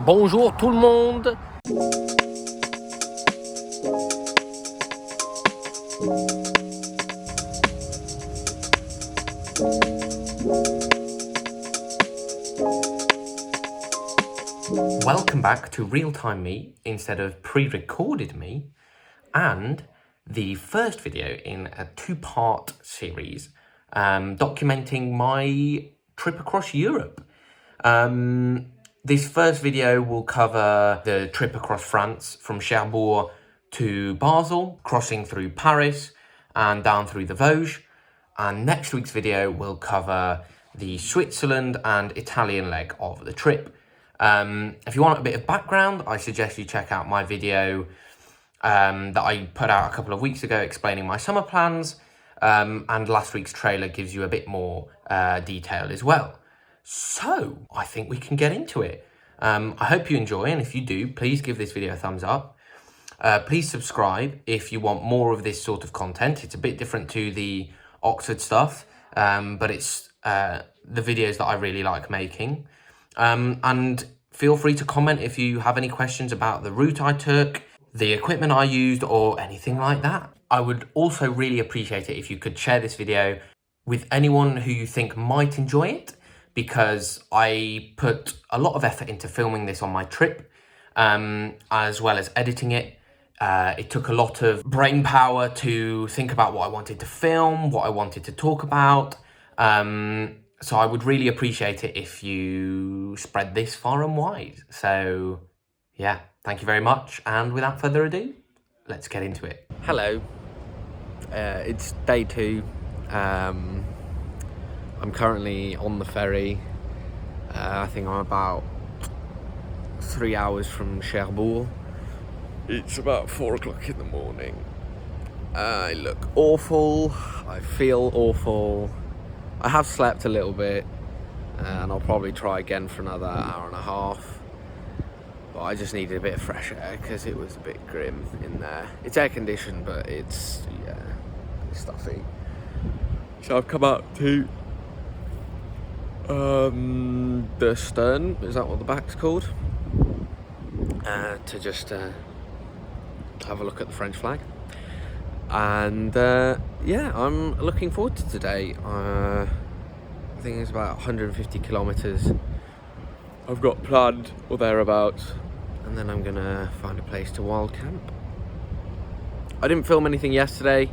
Bonjour tout le monde. Welcome back to real-time me instead of pre-recorded me, and the first video in a two-part series documenting my trip across Europe. This first video will cover the trip across France from Cherbourg to Basel, crossing through Paris and down through the Vosges. And next week's video will cover the Switzerland and Italian leg of the trip. If you want a bit of background, I suggest you check out my video that I put out a couple of weeks ago explaining my summer plans, and last week's trailer gives you a bit more detail as well. So I think we can get into it. I hope you enjoy, and if you do, please give this video a thumbs up. Please subscribe if you want more of this sort of content. It's a bit different to the Oxford stuff, but it's the videos that I really like making. And feel free to comment if you have any questions about the route I took, the equipment I used, or anything like that. I would also really appreciate it if you could share this video with anyone who you think might enjoy it, because I put a lot of effort into filming this on my trip, as well as editing it. It took a lot of brain power to think about what I wanted to film, what I wanted to talk about. So I would really appreciate it if you spread this far and wide. So yeah, thank you very much. And without further ado, let's get into it. Hello, it's day 2. I'm currently on the ferry. I think I'm about 3 hours from Cherbourg. It's about 4 o'clock in the morning. I look awful. I feel awful. I have slept a little bit, and I'll probably try again for another hour and a half. But I just needed a bit of fresh air because it was a bit grim in there. It's air conditioned, but it's, yeah, it's stuffy. So I've come out to the stern, is that what the back's called? To just have a look at the French flag. And yeah, I'm looking forward to today. I think it's about 150 kilometers I've got planned or thereabouts, and then I'm gonna find a place to wild camp. I didn't film anything yesterday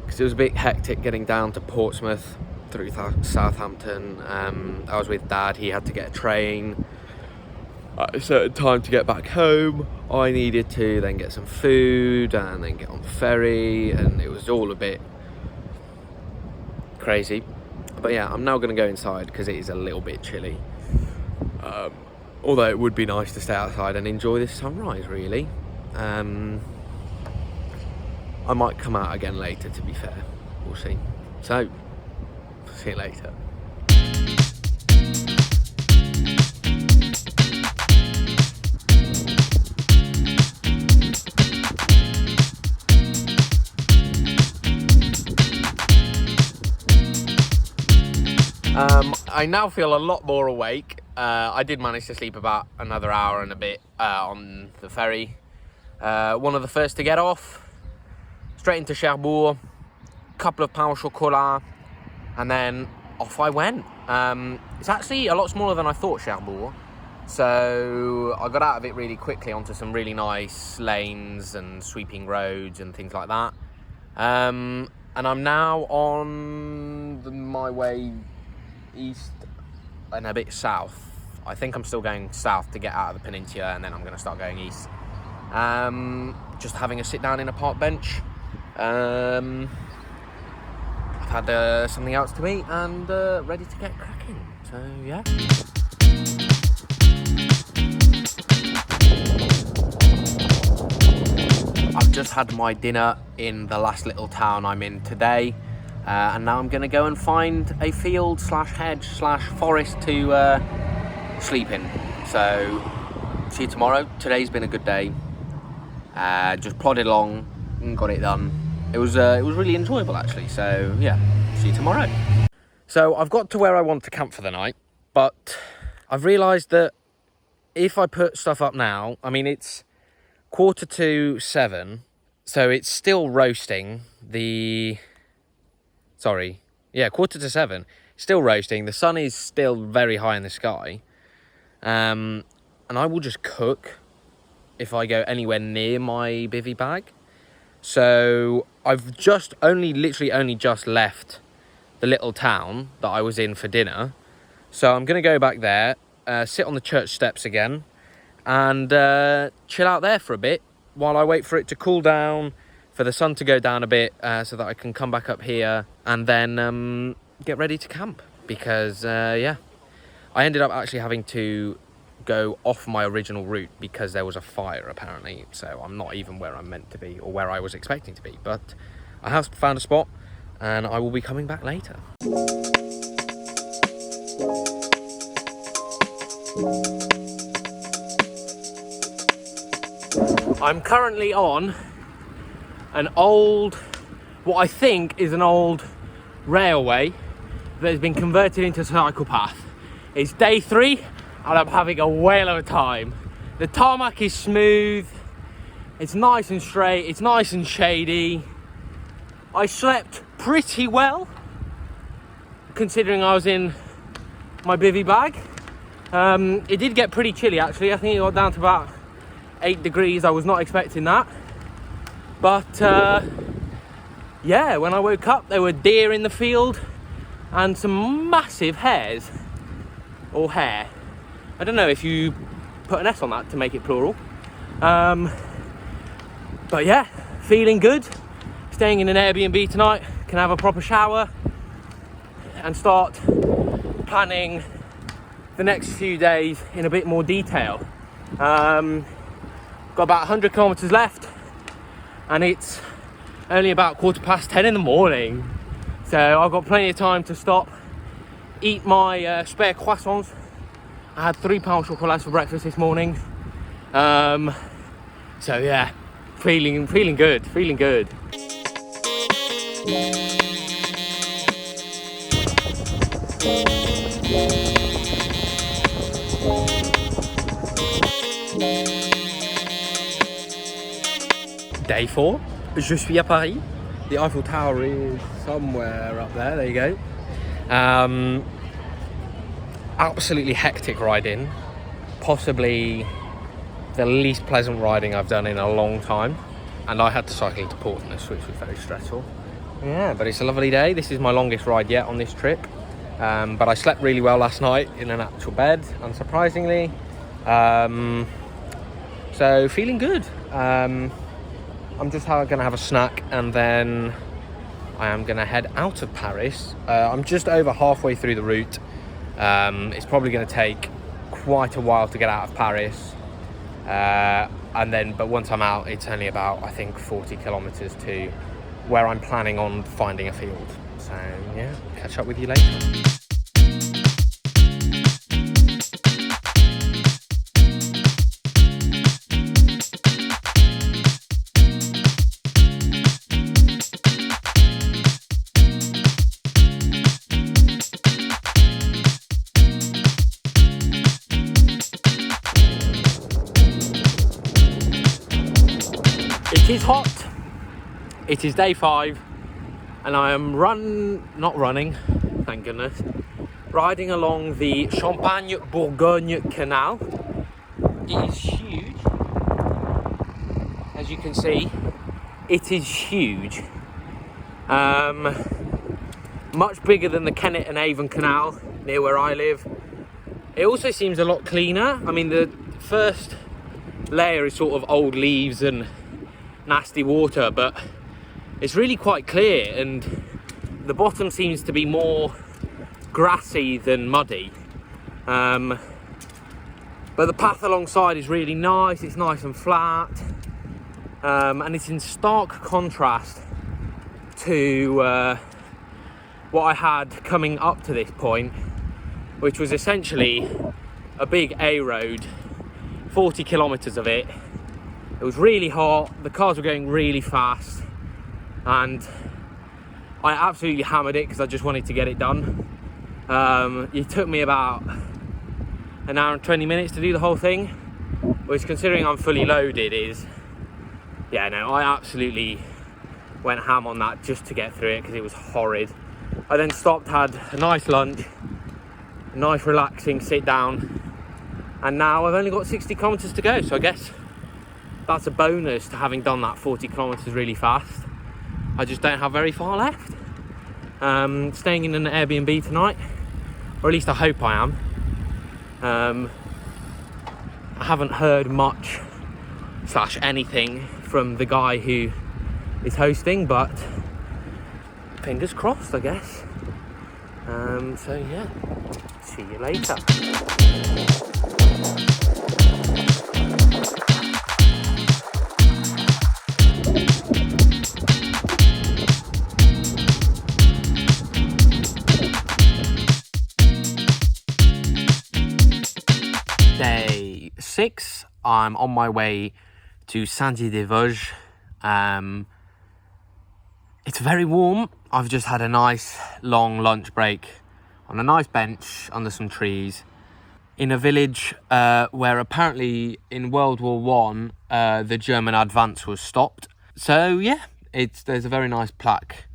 because it was a bit hectic getting down to Portsmouth through Southampton. I was with Dad. He had to get a train at a certain time to get back home. I needed to then get some food and then get on the ferry, and it was all a bit crazy. But yeah, I'm now going to go inside because it is a little bit chilly. Although it would be nice to stay outside and enjoy this sunrise, really. I might come out again later, to be fair. We'll see. So, see you later. I now feel a lot more awake. I did manage to sleep about another hour and a bit on the ferry. One of the first to get off, straight into Cherbourg, couple of pain au chocolat, and then off I went. It's actually a lot smaller than I thought, Cherbourg. So I got out of it really quickly onto some really nice lanes and sweeping roads and things like that. And I'm now on my way east and a bit south. I think I'm still going south to get out of the peninsula, and then I'm going to start going east. Just having a sit down in a park bench. I've had something else to eat and ready to get cracking. So yeah. I've just had my dinner in the last little town I'm in today. And now I'm going to go and find a field slash hedge slash forest to sleep in. So, see you tomorrow. Today's been a good day. Just plodded along and got it done. It was really enjoyable, actually. So, yeah, see you tomorrow. So, I've got to where I want to camp for the night, but I've realised that if I put stuff up now, I mean, it's 6:45, so it's still roasting. 7:15, still roasting. The sun is still very high in the sky. And I will just cook if I go anywhere near my bivvy bag. So I've literally only just left the little town that I was in for dinner. So I'm going to go back there, sit on the church steps again, and chill out there for a bit while I wait for it to cool down, for the sun to go down a bit, so that I can come back up here and then get ready to camp. Because, yeah, I ended up actually having to go off my original route because there was a fire, apparently. So I'm not even where I'm meant to be or where I was expecting to be. But I have found a spot and I will be coming back later. I'm currently on an old, what I think is an old railway that has been converted into a cycle path. It's day 3 and I'm having a whale of a time. The tarmac is smooth, it's nice and straight, it's nice and shady. I slept pretty well, considering I was in my bivvy bag. It did get pretty chilly actually. I think it got down to about 8 degrees. I was not expecting that. But yeah, when I woke up there were deer in the field and some massive hares, or hare. I don't know if you put an S on that to make it plural. But yeah, feeling good. Staying in an Airbnb tonight, can have a proper shower and start planning the next few days in a bit more detail. Got about 100 kilometers left and it's only about 10:15 in the morning. So I've got plenty of time to stop, eat my spare croissants. I had 3 pound chocolats for breakfast this morning. So yeah, feeling good. Day 4, je suis à Paris. The Eiffel Tower is somewhere up there, there you go. Absolutely hectic riding, possibly the least pleasant riding I've done in a long time. And I had to cycle into Portsmouth, which was very stressful. Yeah, but it's a lovely day. This is my longest ride yet on this trip. But I slept really well last night in an actual bed, unsurprisingly. So feeling good. I'm just gonna have a snack and then I am gonna head out of Paris. I'm just over halfway through the route. It's probably gonna take quite a while to get out of Paris. But once I'm out, it's only about, I think, 40 kilometers to where I'm planning on finding a field. So yeah, catch up with you later. It is hot, it is day 5, and I am not running, thank goodness, riding along the Champagne-Bourgogne Canal. It is huge, as you can see, it is huge. Much bigger than the Kennet and Avon Canal near where I live. It also seems a lot cleaner. I mean, the first layer is sort of old leaves and nasty water, but it's really quite clear, and the bottom seems to be more grassy than muddy. But the path alongside is really nice. It's nice and flat, and it's in stark contrast to what I had coming up to this point, which was essentially a big A road, 40 kilometers of it. It was really hot, the cars were going really fast, and I absolutely hammered it because I just wanted to get it done. It took me about an hour and 20 minutes to do the whole thing, which, considering I'm fully loaded, is, yeah, no, I absolutely went ham on that just to get through it because it was horrid. I then stopped, had a nice lunch, a nice relaxing sit down, and now I've only got 60 kilometers to go. So I guess that's a bonus to having done that 40 kilometers really fast. I just don't have very far left. Staying in an Airbnb tonight, or at least I hope I am. I haven't heard much / anything from the guy who is hosting, but fingers crossed, I guess. So yeah, see you later. Day 6, I'm on my way to Saint-Dié-des-Vosges. It's very warm. I've just had a nice long lunch break on a nice bench under some trees in a village where apparently in World War One the German advance was stopped. So yeah, there's a very nice plaque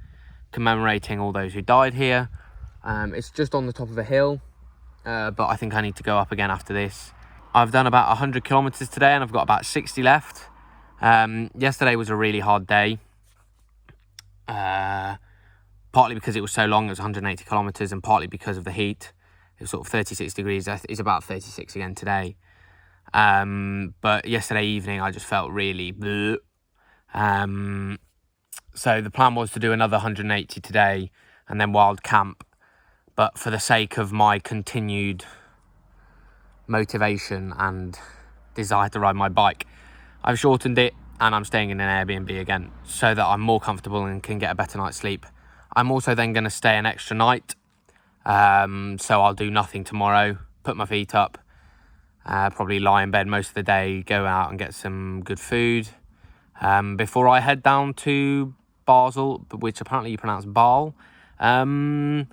commemorating all those who died here. It's just on the top of a hill, but I think I need to go up again after this. I've done about 100 kilometers today and I've got about 60 left. Yesterday was a really hard day. Partly because it was so long, it was 180 kilometers, and partly because of the heat. It was sort of 36 degrees. It's about 36 again today. But yesterday evening, I just felt really bleh. So the plan was to do another 180 today and then wild camp. But for the sake of my continued motivation and desire to ride my bike, I've shortened it and I'm staying in an Airbnb again so that I'm more comfortable and can get a better night's sleep. I'm also then going to stay an extra night, so I'll do nothing tomorrow, put my feet up, probably lie in bed most of the day, go out and get some good food before I head down to Basel, which apparently you pronounce Basel, on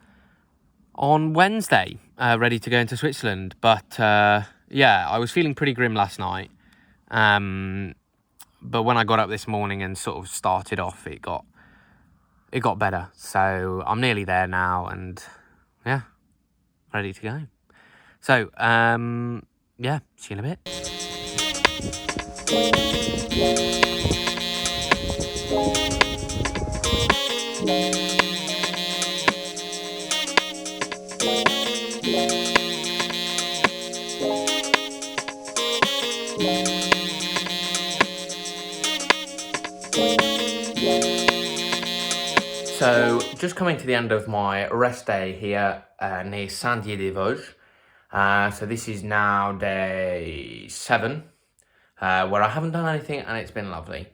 Wednesday, ready to go into Switzerland. But yeah, I was feeling pretty grim last night. But when I got up this morning and sort of started off, it got better. So I'm nearly there now and yeah, ready to go. So yeah, see you in a bit. So, just coming to the end of my rest day here near Saint-Dié-des-Vosges. So this is now day 7, where I haven't done anything and it's been lovely.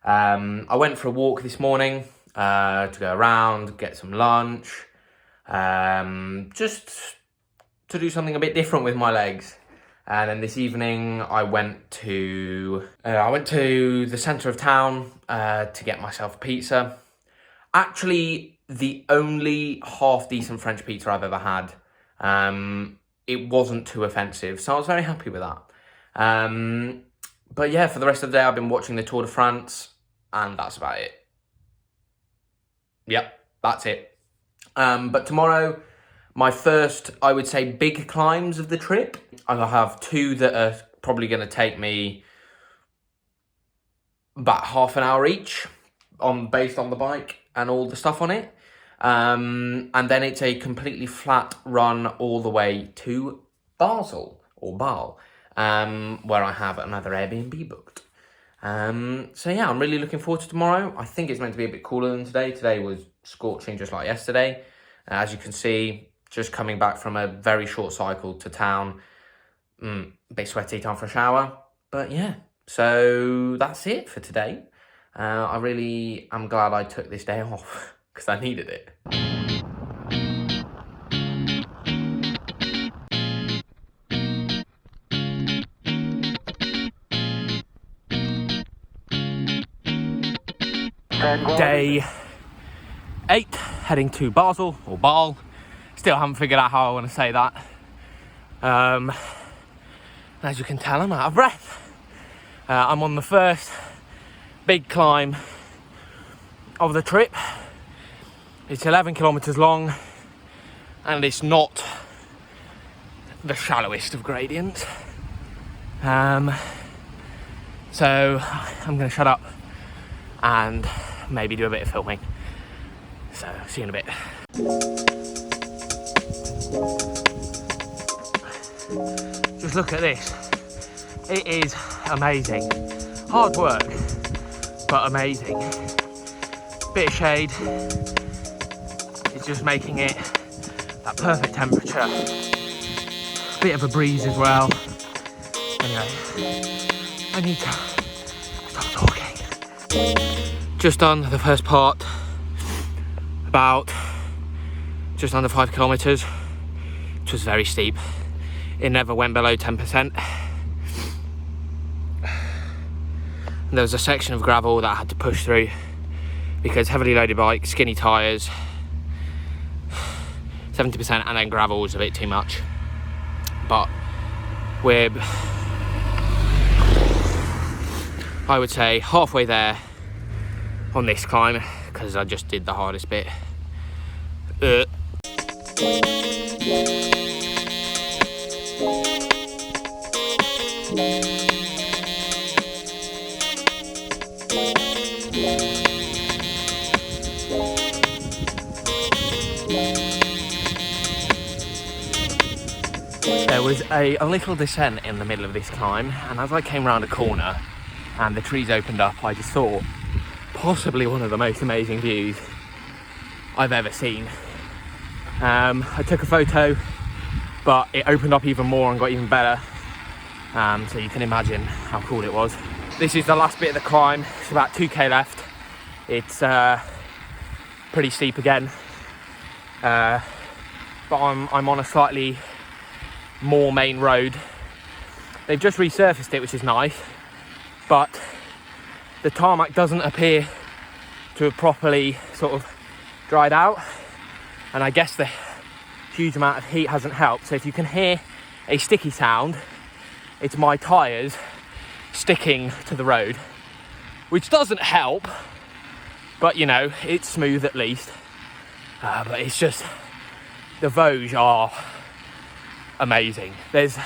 I went for a walk this morning to go around, get some lunch, just to do something a bit different with my legs. And then this evening I went to the centre of town to get myself a pizza. Actually, the only half-decent French pizza I've ever had. It wasn't too offensive, so I was very happy with that. But yeah, for the rest of the day, I've been watching the Tour de France, and that's about it. Yep, that's it. But tomorrow, my first, I would say, big climbs of the trip. I'll have 2 that are probably going to take me about half an hour each, based on the bike and all the stuff on it. And then it's a completely flat run all the way to Basel, or Basel, where I have another Airbnb booked. So yeah, I'm really looking forward to tomorrow. I think it's meant to be a bit cooler than today. Today was scorching just like yesterday. As you can see, just coming back from a very short cycle to town. A bit sweaty, time for a shower. But yeah, so that's it for today. I really am glad I took this day off because I needed it. Day 8, heading to Basel, or Basel. Still haven't figured out how I want to say that. As you can tell, I'm out of breath. I'm on the first big climb of the trip. It's 11 kilometers long, and it's not the shallowest of gradients. So I'm going to shut up and maybe do a bit of filming. So see you in a bit. Just look at this. It is amazing. Hard work, but amazing. Bit of shade. It's just making it that perfect temperature. Bit of a breeze as well. Anyway, I need to stop talking. Just done the first part, about just under 5 kilometers, which was very steep. It never went below 10%. There was a section of gravel that I had to push through because heavily loaded bike, skinny tyres, 70%, and then gravel was a bit too much. But we're, I would say, halfway there on this climb because I just did the hardest bit. There was a little descent in the middle of this climb, and as I came round a corner and the trees opened up, I just thought possibly one of the most amazing views I've ever seen. I took a photo, but it opened up even more and got even better, so you can imagine how cool it was. This is the last bit of the climb. It's about 2k left. It's pretty steep again, but I'm on a slightly more main road. They've just resurfaced it, which is nice, but the tarmac doesn't appear to have properly sort of dried out, and I guess the huge amount of heat hasn't helped. So if you can hear a sticky sound, it's my tyres sticking to the road, which doesn't help, but you know, it's smooth at least. But it's just, the Vosges are amazing. There's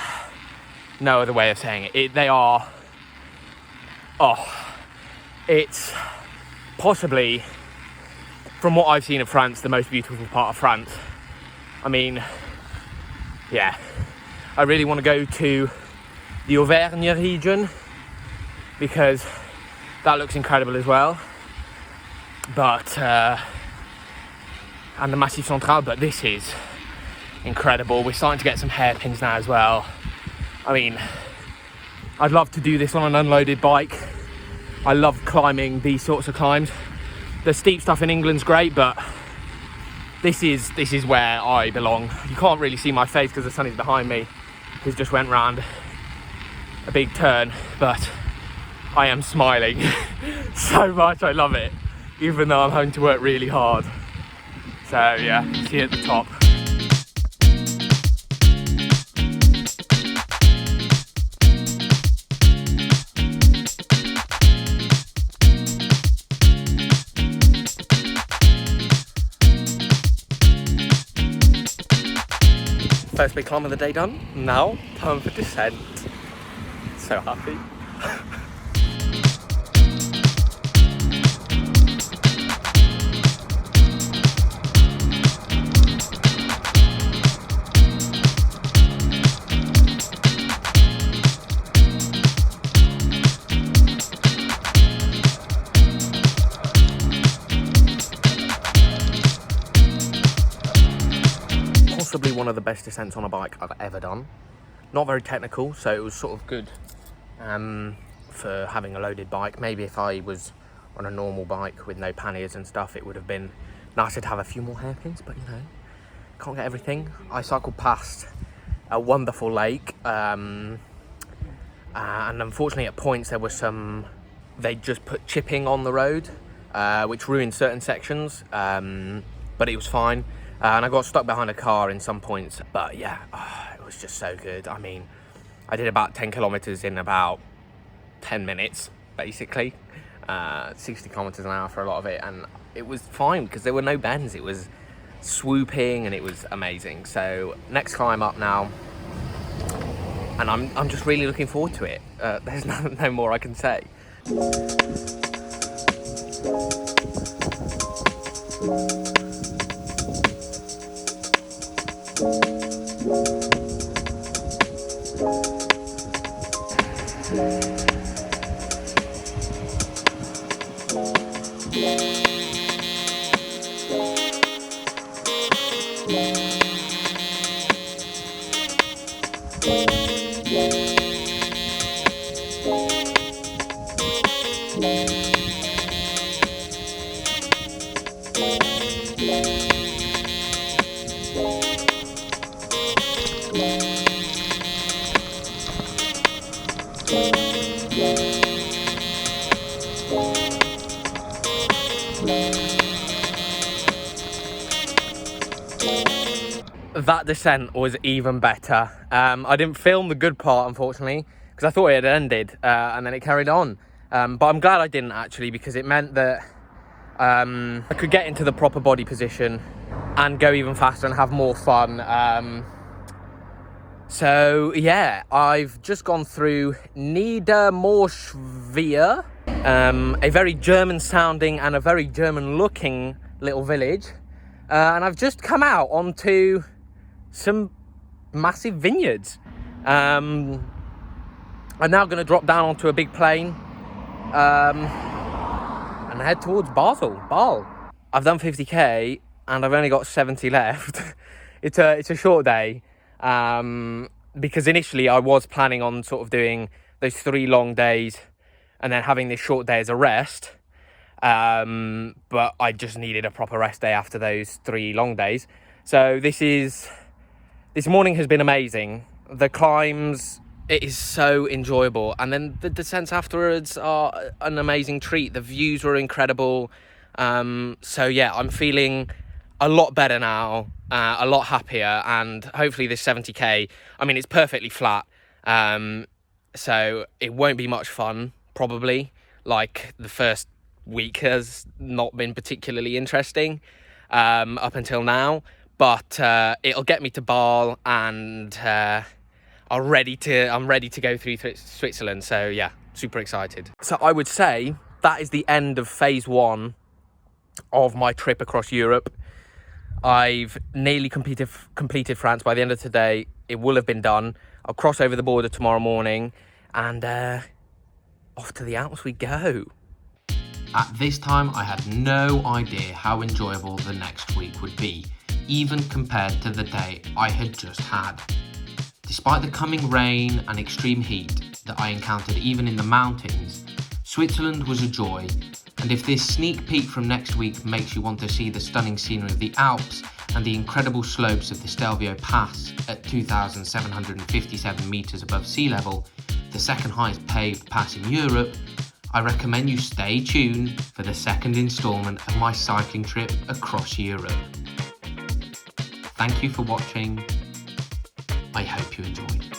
no other way of saying it. They are, it's possibly, from what I've seen of France, the most beautiful part of France. I mean, yeah, I really want to go to the Auvergne region because that looks incredible as well. But, and the Massif Central, but this is incredible. We're starting to get some hairpins now as well. I mean, I'd love to do this on an unloaded bike. I love climbing these sorts of climbs. The steep stuff in England's great, but this is where I belong. You can't really see my face because the sun is behind me. He's just went round a big turn, but I am smiling so much. I love it, even though I'm having to work really hard. So yeah, see you at the top. First big climb of the day done. Now, time for descent. So happy. Possibly one of the best descents on a bike I've ever done. Not very technical, so it was sort of good for having a loaded bike. Maybe if I was on a normal bike with no panniers and stuff, it would have been nicer to have a few more hairpins, but you know, can't get everything. I cycled past a wonderful lake, and unfortunately at points there was some, they just put chipping on the road, which ruined certain sections, but it was fine. And I got stuck behind a car in some points, but yeah, it was just so good. I mean, I did about 10 kilometers in about 10 minutes, basically. 60 kilometers an hour for a lot of it, and it was fine because there were no bends. It was swooping and it was amazing. So next climb up now, and I'm just really looking forward to it. There's no more I can say. That descent was even better. I didn't film the good part, unfortunately, because I thought it had ended, and then it carried on. But I'm glad I didn't, actually, because it meant that I could get into the proper body position and go even faster and have more fun. So yeah, I've just gone through Niedermorschwihr, a very German sounding and a very German looking little village. And I've just come out onto some massive vineyards. I'm now going to drop down onto a big plain and head towards Basel. I've done 50k and I've only got 70 left. It's a short day, because initially I was planning on sort of doing those 3 long days and then having this short day as a rest. But I just needed a proper rest day after those 3 long days. So this morning has been amazing. The climbs, it is so enjoyable. And then the descents afterwards are an amazing treat. The views were incredible. So yeah, I'm feeling a lot better now, a lot happier. And hopefully this 70k, I mean, it's perfectly flat. So it won't be much fun, probably. Like the first week has not been particularly interesting up until now, but it'll get me to Basel, and I'm ready to go through Switzerland. So yeah, super excited. So I would say that is the end of phase 1 of my trip across Europe. I've nearly completed France. By the end of today, it will have been done. I'll cross over the border tomorrow morning, and off to the Alps we go. At this time, I had no idea how enjoyable the next week would be, even compared to the day I had just had. Despite the coming rain and extreme heat that I encountered even in the mountains, Switzerland was a joy, and if this sneak peek from next week makes you want to see the stunning scenery of the Alps and the incredible slopes of the Stelvio Pass at 2,757 metres above sea level, the second highest paved pass in Europe, I recommend you stay tuned for the second instalment of my cycling trip across Europe. Thank you for watching. I hope you enjoyed.